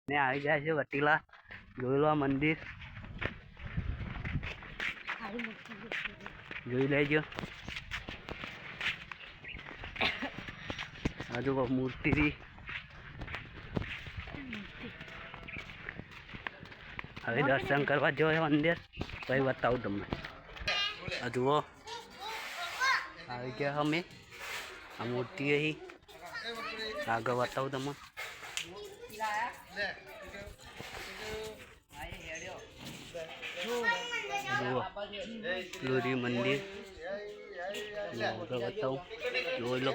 ને આવી જાય છે વટીલા. જોઈ લો આ મંદિર, જોઈ લેજો. હજુ મૂર્તિ થી હવે દર્શન કરવા જોઈએ અંદર, પછી બતાવું તમને. આ જુઓ આવી ગયા અમે, આ મૂર્તિ અહીં આગળ બતાવું તમને. જુઓ લોરી મંદિર આગળ બતાવું, જોઈ લો.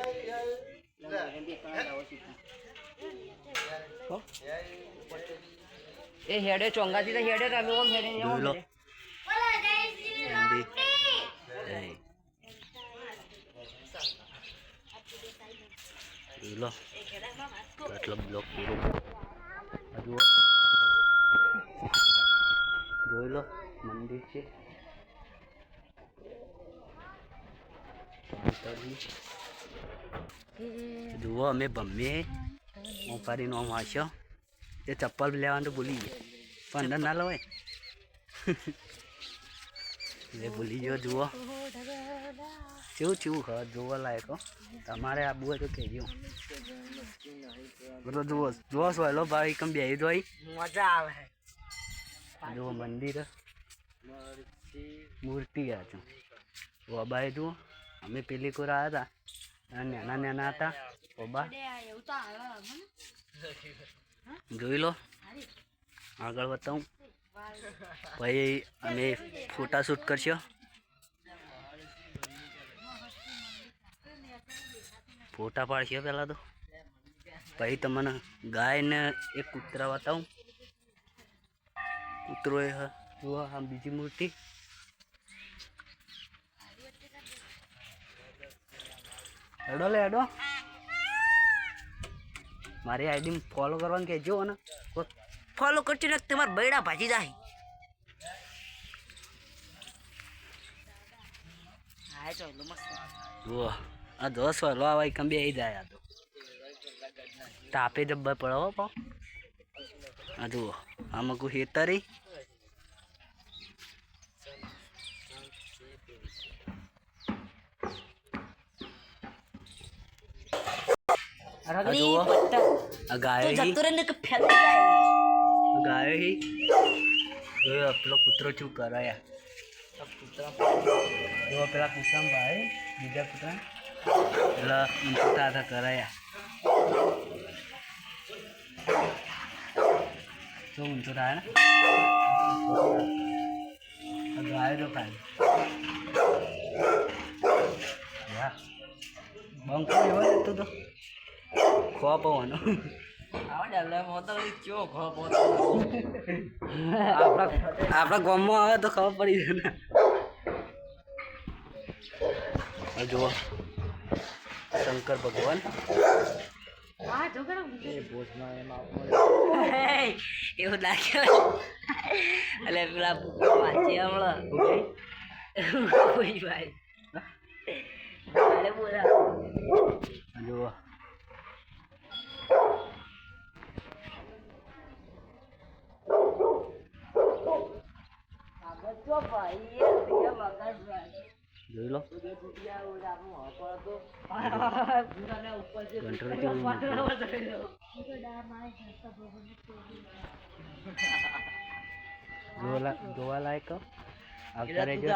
એ હેડે ચોંગાથી તો હેડે તમે ઓમ હેડે જોઈ લો મંદિર. જોઈ લો આટલો બ્લોક પૂરો. જુઓ જોઈ લો મંદિર છે. જુઓ અમે ભમીએ મોપારી નો વાંચ્યો. એ ચપ્પલ લેવાનું તો ભૂલી ગયો, પણ અંદર ના લવાય. એ ભૂલી ગયો. જુઓ કેવું કેવું હા જોવા લાયક. તમારે આબુ હોય તો કહેજો. બધો જુઓ જુઓ સોયલો ભાઈ કમ બે જોઈ મજા આવે. જુઓ મંદિર મૂર્તિ આ છું બાબાએ. જુઓ અમે પેલી કોર આવ્યા હતા, નાના નાના હતા બાબા. જોઈ લો આગળ બતાવું, પછી અમે ફોટા શૂટ કરશો. ફોટા પાડશો પહેલાં તો, પછી તમને ગાય ને એક કૂતરા બતાવું. કૂતરો એ જુઓ આ બીજી મૂર્તિ. હેડો લે હેડો, મારી આઈડી ફોલો કરવાનું કહેજો ને. ફોલો કરજો ને તમારા બૈડા ભાજી જાય. હા ચાલો મસ્ત. જુઓ આ 10 વાલો આવા એકમ બે આવી જાય. આ તો તાપે જબ્બર પડો પણ. આ જુઓ આમાં કોઈ હેતરી રગડી પટ્ટા ગાયો તો જતો ને કે ફેલ જાય. ગાયો હી જોયો પેલો કૂતરો શું કરાયા. જો પેલા કૂતરા ભાઈ બીજા કૂતરા પેલા ઊંચા હતા કરાયા. શું ઊંચો થાય ને ગાયો તો ખાય. બંકો એવો જતો તો ખો પવાનો. આપણા ગામમાં આવે તો ખબર પડી જાય ને. જુઓ શંકર ભગવાન એવું લાગ્યો. એટલે પેલા વાંચી હમણાં ભાઈ જુઓ જોઈ લો જોવા લાયક આવતા રહેજો.